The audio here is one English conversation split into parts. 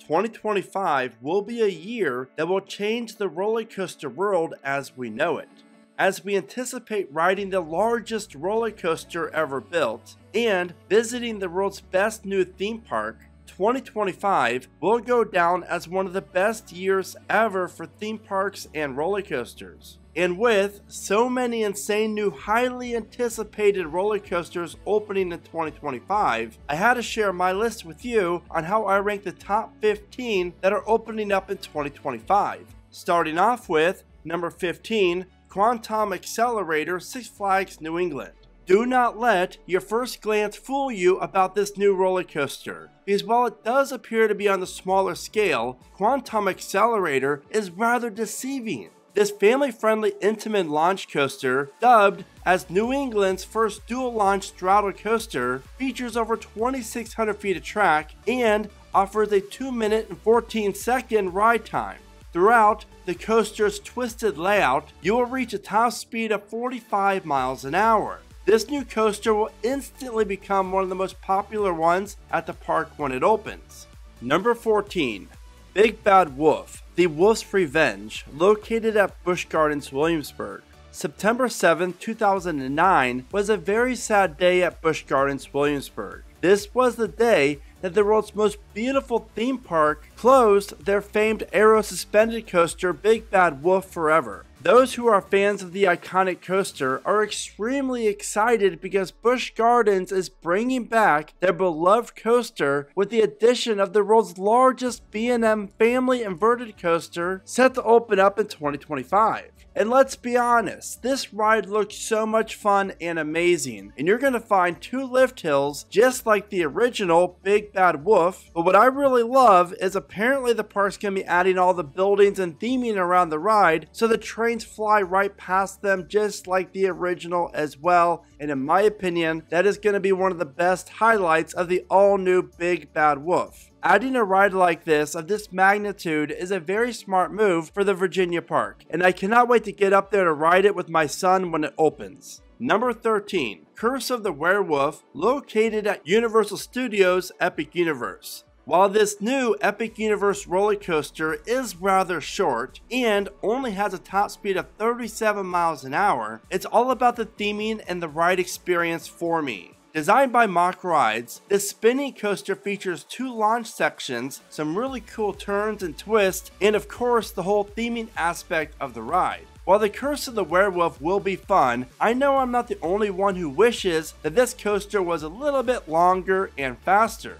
2025 will be a year that will change the roller coaster world as we know it, as we anticipate riding the largest roller coaster ever built and visiting the world's best new theme park. 2025 will go down as one of the best years ever for theme parks and roller coasters. And with so many insane new highly anticipated roller coasters opening in 2025, I had to share my list with you on how I rank the top 15 that are opening up in 2025. Starting off with number 15, Quantum Accelerator, Six Flags New England. Do not let your first glance fool you about this new roller coaster, because while it does appear to be on the smaller scale, Quantum Accelerator is rather deceiving. This family-friendly intimate launch coaster, dubbed as New England's first dual-launch straddle coaster, features over 2,600 feet of track and offers a 2-minute and 14-second ride time. Throughout the coaster's twisted layout, you will reach a top speed of 45 miles an hour. This new coaster will instantly become one of the most popular ones at the park when it opens. Number 14. Big Bad Wolf, The Wolf's Revenge, located at Busch Gardens, Williamsburg. September 7, 2009 was a very sad day at Busch Gardens, Williamsburg. This was the day that the world's most beautiful theme park closed their famed aero suspended coaster Big Bad Wolf forever. Those who are fans of the iconic coaster are extremely excited because Busch Gardens is bringing back their beloved coaster with the addition of the world's largest B&M family inverted coaster set to open up in 2025. And let's be honest, this ride looks so much fun and amazing, and you're going to find 2 lift hills just like the original Big Bad Wolf. But what I really love is apparently the park's going to be adding all the buildings and theming around the ride so the trains fly right past them just like the original as well. And in my opinion, that is going to be one of the best highlights of the all-new Big Bad Wolf. Adding a ride like this of this magnitude is a very smart move for the Virginia park, and I cannot wait to get up there to ride it with my son when it opens. Number 13, Curse of the Werewolf, located at Universal Studios Epic Universe. While this new Epic Universe roller coaster is rather short and only has a top speed of 37 miles an hour, it's all about the theming and the ride experience for me. Designed by Mock Rides, this spinning coaster features 2 launch sections, some really cool turns and twists, and of course the whole theming aspect of the ride. While the Curse of the Werewolf will be fun, I know I'm not the only one who wishes that this coaster was a little bit longer and faster.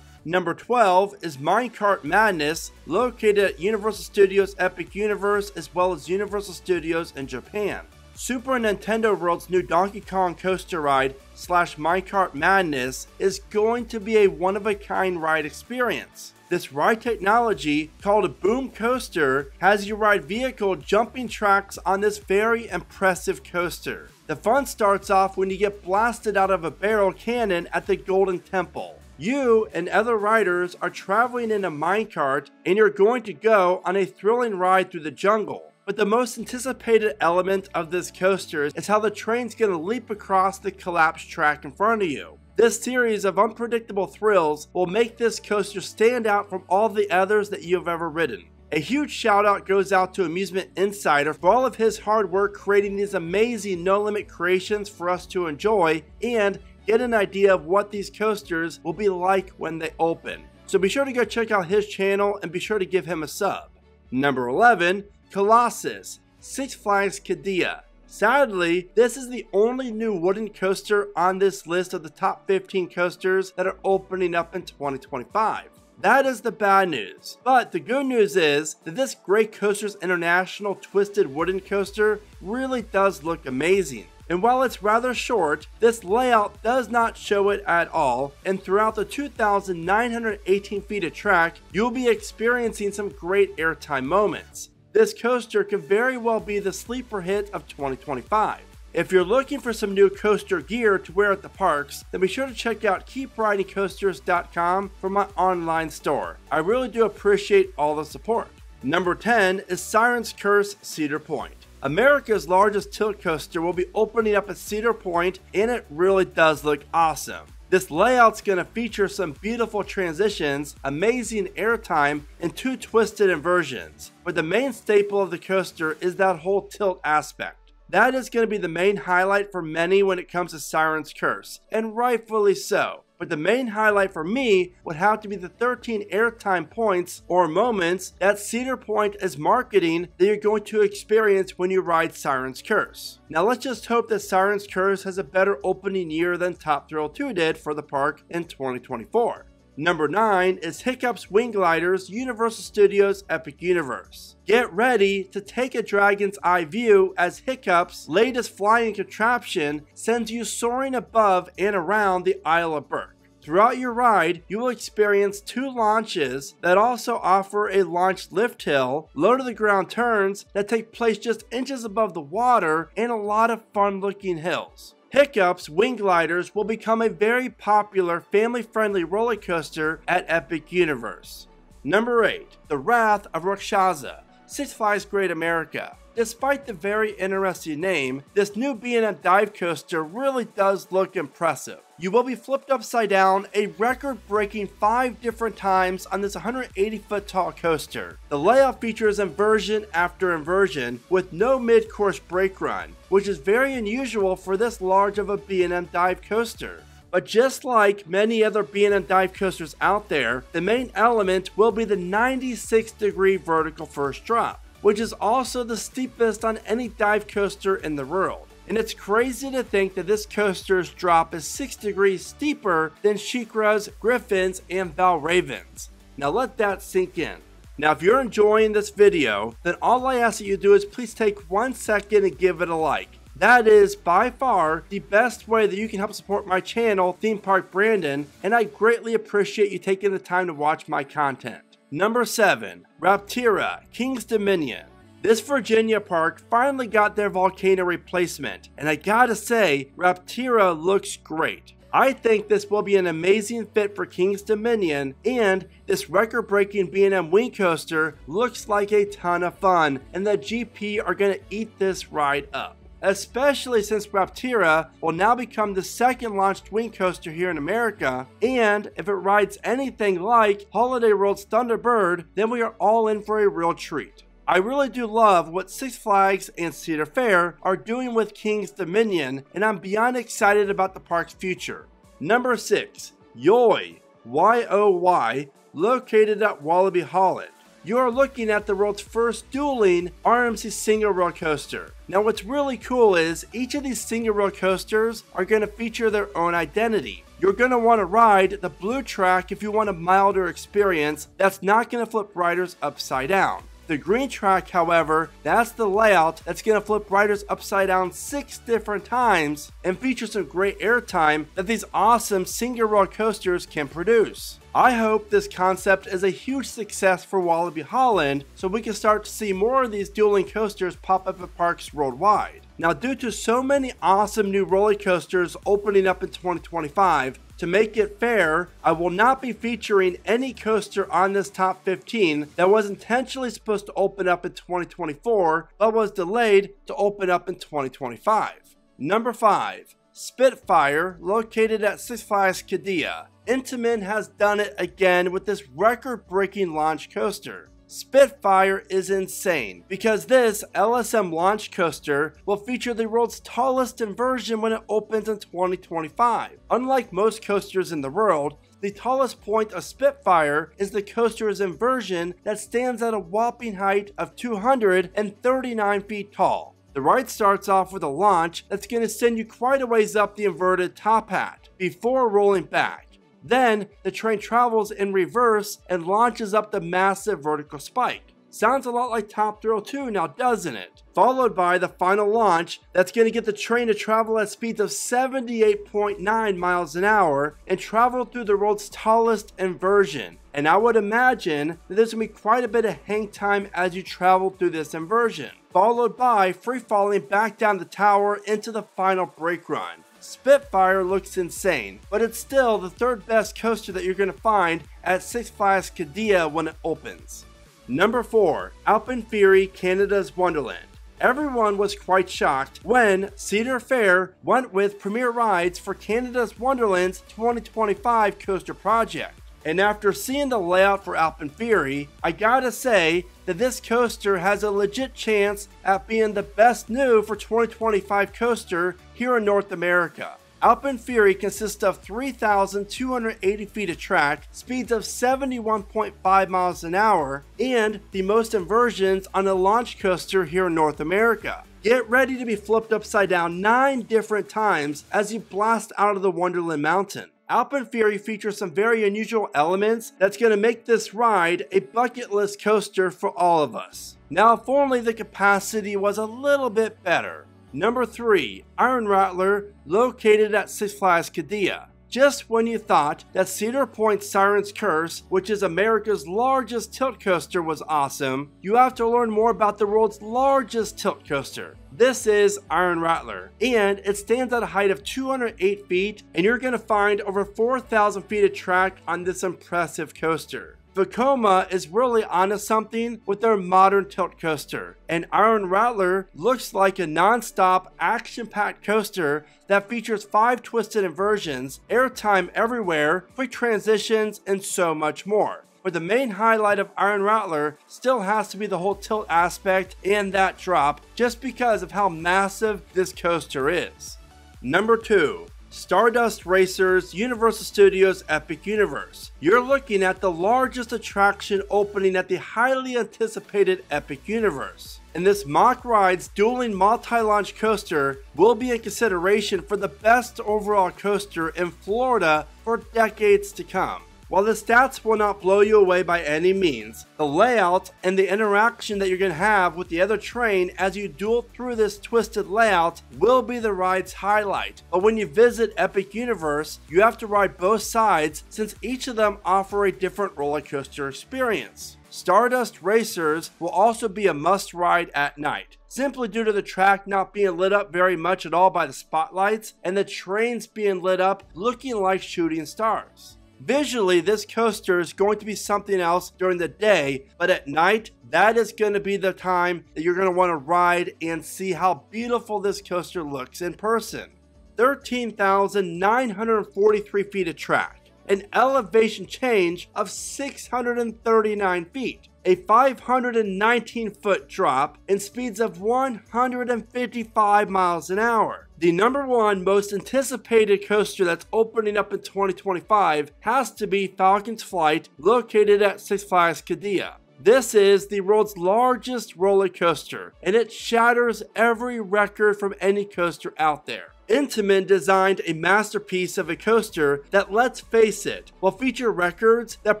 Number 12 is Minecart Madness, located at Universal Studios Epic Universe as well as Universal Studios in Japan. Super Nintendo World's new Donkey Kong coaster ride / Minecart Madness is going to be a one-of-a-kind ride experience. This ride technology, called a boom coaster, has you ride vehicle jumping tracks on this very impressive coaster. The fun starts off when you get blasted out of a barrel cannon at the Golden Temple. You and other riders are traveling in a minecart and you're going to go on a thrilling ride through the jungle. But the most anticipated element of this coaster is how the train's going to leap across the collapsed track in front of you. This series of unpredictable thrills will make this coaster stand out from all the others that you have ever ridden. A huge shout out goes out to Amusement Insider for all of his hard work creating these amazing no-limit creations for us to enjoy and get an idea of what these coasters will be like when they open. So be sure to go check out his channel and be sure to give him a sub. Number 11, Colossus, Six Flags Qiddiya. Sadly, this is the only new wooden coaster on this list of the top 15 coasters that are opening up in 2025. That is the bad news, but the good news is that this Great Coasters International twisted wooden coaster really does look amazing. And while it's rather short, this layout does not show it at all, and throughout the 2,918 feet of track, you'll be experiencing some great airtime moments. This coaster could very well be the sleeper hit of 2025. If you're looking for some new coaster gear to wear at the parks, then be sure to check out keepridingcoasters.com for my online store. I really do appreciate all the support. Number 10 is Siren's Curse, Cedar Point. America's largest tilt coaster will be opening up at Cedar Point, and it really does look awesome. This layout's going to feature some beautiful transitions, amazing airtime, and 2 twisted inversions, but the main staple of the coaster is that whole tilt aspect. That is going to be the main highlight for many when it comes to Siren's Curse, and rightfully so. But the main highlight for me would have to be the 13 airtime points or moments that Cedar Point is marketing that you're going to experience when you ride Siren's Curse. Now let's just hope that Siren's Curse has a better opening year than Top Thrill 2 did for the park in 2024. Number 9 is Hiccups Wing Gliders Universal Studios Epic Universe. Get ready to take a dragon's eye view as Hiccups' latest flying contraption sends you soaring above and around the Isle of Berk. Throughout your ride, you will experience 2 launches that also offer a launched lift hill, low to the ground turns that take place just inches above the water, and a lot of fun looking hills. Hiccups Wing Gliders will become a very popular family-friendly roller coaster at Epic Universe. Number 8. The Wrath of RAKSHASA, Six Flags Great America. Despite the very interesting name, this new B&M dive coaster really does look impressive. You will be flipped upside down a record-breaking 5 different times on this 180-foot tall coaster. The layout features inversion after inversion with no mid-course brake run, which is very unusual for this large of a B&M dive coaster. But just like many other B&M dive coasters out there, the main element will be the 96-degree vertical first drop, which is also the steepest on any dive coaster in the world. And it's crazy to think that this coaster's drop is 6 degrees steeper than SheiKra's, Griffin's, and Valraven's. Now let that sink in. Now if you're enjoying this video, then all I ask that you do is please take 1 second and give it a like. That is by far the best way that you can help support my channel, Theme Park Brandon, and I greatly appreciate you taking the time to watch my content. Number 7. RAPTERRA, King's Dominion. This Virginia park finally got their volcano replacement, and I gotta say, RAPTERRA looks great. I think this will be an amazing fit for King's Dominion, and this record-breaking B&M wing coaster looks like a ton of fun, and the GP are gonna eat this ride up. Especially since RAPTERRA will now become the second launched wing coaster here in America, and if it rides anything like Holiday World's Thunderbird, then we are all in for a real treat. I really do love what Six Flags and Cedar Fair are doing with King's Dominion, and I'm beyond excited about the park's future. Number 6. YOY, Y-O-Y, located at WALIBI Holland. You are looking at the world's first dueling RMC single rail coaster. Now what's really cool is each of these single rail coasters are going to feature their own identity. You're going to want to ride the blue track if you want a milder experience that's not going to flip riders upside down. The green track, however, that's the layout that's going to flip riders upside down 6 different times and feature some great airtime that these awesome single rail coasters can produce. I hope this concept is a huge success for WALIBI Holland so we can start to see more of these dueling coasters pop up at parks worldwide. Now due to so many awesome new roller coasters opening up in 2025, to make it fair, I will not be featuring any coaster on this top 15 that was intentionally supposed to open up in 2024 but was delayed to open up in 2025. Number 5. Spitfire, located at Six Flags Qiddiya. Intamin has done it again with this record-breaking launch coaster. Spitfire is insane because this LSM launch coaster will feature the world's tallest inversion when it opens in 2025. Unlike most coasters in the world, the tallest point of Spitfire is the coaster's inversion that stands at a whopping height of 239 feet tall. The ride starts off with a launch that's going to send you quite a ways up the inverted top hat before rolling back. Then, the train travels in reverse and launches up the massive vertical spike. Sounds a lot like Top Thrill 2 now, doesn't it? Followed by the final launch that's going to get the train to travel at speeds of 78.9 miles an hour and travel through the world's tallest inversion. And I would imagine that there's going to be quite a bit of hang time as you travel through this inversion. Followed by free falling back down the tower into the final brake run. Spitfire looks insane, but it's still the 3rd best coaster that you're going to find at Six Flags Qiddiya when it opens. Number 4. Alpen Fury, Canada's Wonderland. everyone was quite shocked when Cedar Fair went with Premier Rides for Canada's Wonderland's 2025 coaster project. And after seeing the layout for Alpen Fury, I gotta say that this coaster has a legit chance at being the best new for 2025 coaster here in North America. Alpen Fury consists of 3,280 feet of track, speeds of 71.5 miles an hour, and the most inversions on a launch coaster here in North America. Get ready to be flipped upside down 9 different times as you blast out of the Wonderland Mountain. Alpen Fury features some very unusual elements that's going to make this ride a bucket list coaster for all of us. Now, if only the capacity was a little bit better. Number 3, Iron Rattler, located at Six Flags Qiddiya. Just when you thought that Cedar Point's Siren's Curse, which is America's largest tilt coaster, was awesome, you have to learn more about the world's largest tilt coaster. This is Iron Rattler, and it stands at a height of 208 feet, and you're going to find over 4,000 feet of track on this impressive coaster. Vekoma is really onto something with their modern tilt coaster, and Iron Rattler looks like a non-stop action-packed coaster that features 5 twisted inversions, airtime everywhere, quick transitions, and so much more. But the main highlight of Iron Rattler still has to be the whole tilt aspect and that drop, just because of how massive this coaster is. Number 2. Stardust Racers Universal Studios Epic Universe. You're looking at the largest attraction opening at the highly anticipated Epic Universe. And this mock ride's dueling multi-launch coaster will be in consideration for the best overall coaster in Florida for decades to come. While the stats will not blow you away by any means, the layout and the interaction that you're going to have with the other train as you duel through this twisted layout will be the ride's highlight. But when you visit Epic Universe, you have to ride both sides since each of them offer a different roller coaster experience. Stardust Racers will also be a must ride at night, simply due to the track not being lit up very much at all by the spotlights and the trains being lit up looking like shooting stars. Visually, this coaster is going to be something else during the day, but at night, that is going to be the time that you're going to want to ride and see how beautiful this coaster looks in person. 13,943 feet of track, an elevation change of 639 feet, a 519-foot drop, and speeds of 155 miles an hour. The number 1 most anticipated coaster that's opening up in 2025 has to be Falcon Flight, located at Six Flags Qiddiya. This is the world's largest roller coaster, and it shatters every record from any coaster out there. Intamin designed a masterpiece of a coaster that, let's face it, will feature records that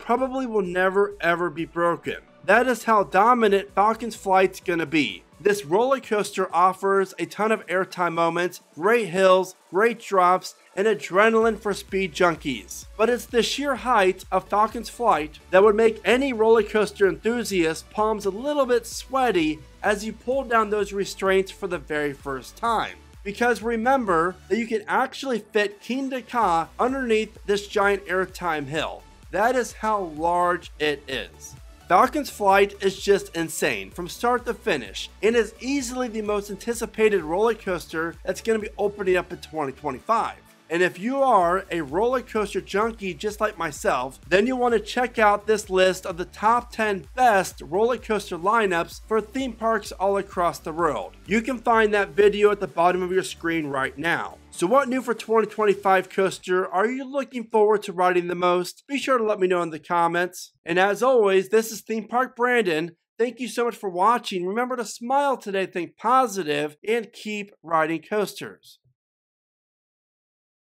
probably will never ever be broken. That is how dominant Falcon's Flight's gonna be. This roller coaster offers a ton of airtime moments, great hills, great drops, and adrenaline for speed junkies. But it's the sheer height of Falcon's Flight that would make any roller coaster enthusiast's palms a little bit sweaty as you pull down those restraints for the very first time. Because remember that you can actually fit Kingda Ka underneath this giant airtime hill. That is how large it is. Falcon's Flight is just insane from start to finish and is easily the most anticipated roller coaster that's going to be opening up in 2025. And if you are a roller coaster junkie just like myself, then you want to check out this list of the top 10 best roller coaster lineups for theme parks all across the world. You can find that video at the bottom of your screen right now. So what new for 2025 coaster are you looking forward to riding the most? Be sure to let me know in the comments. And as always, this is Theme Park Brandon. Thank you so much for watching. Remember to smile today, think positive, and keep riding coasters.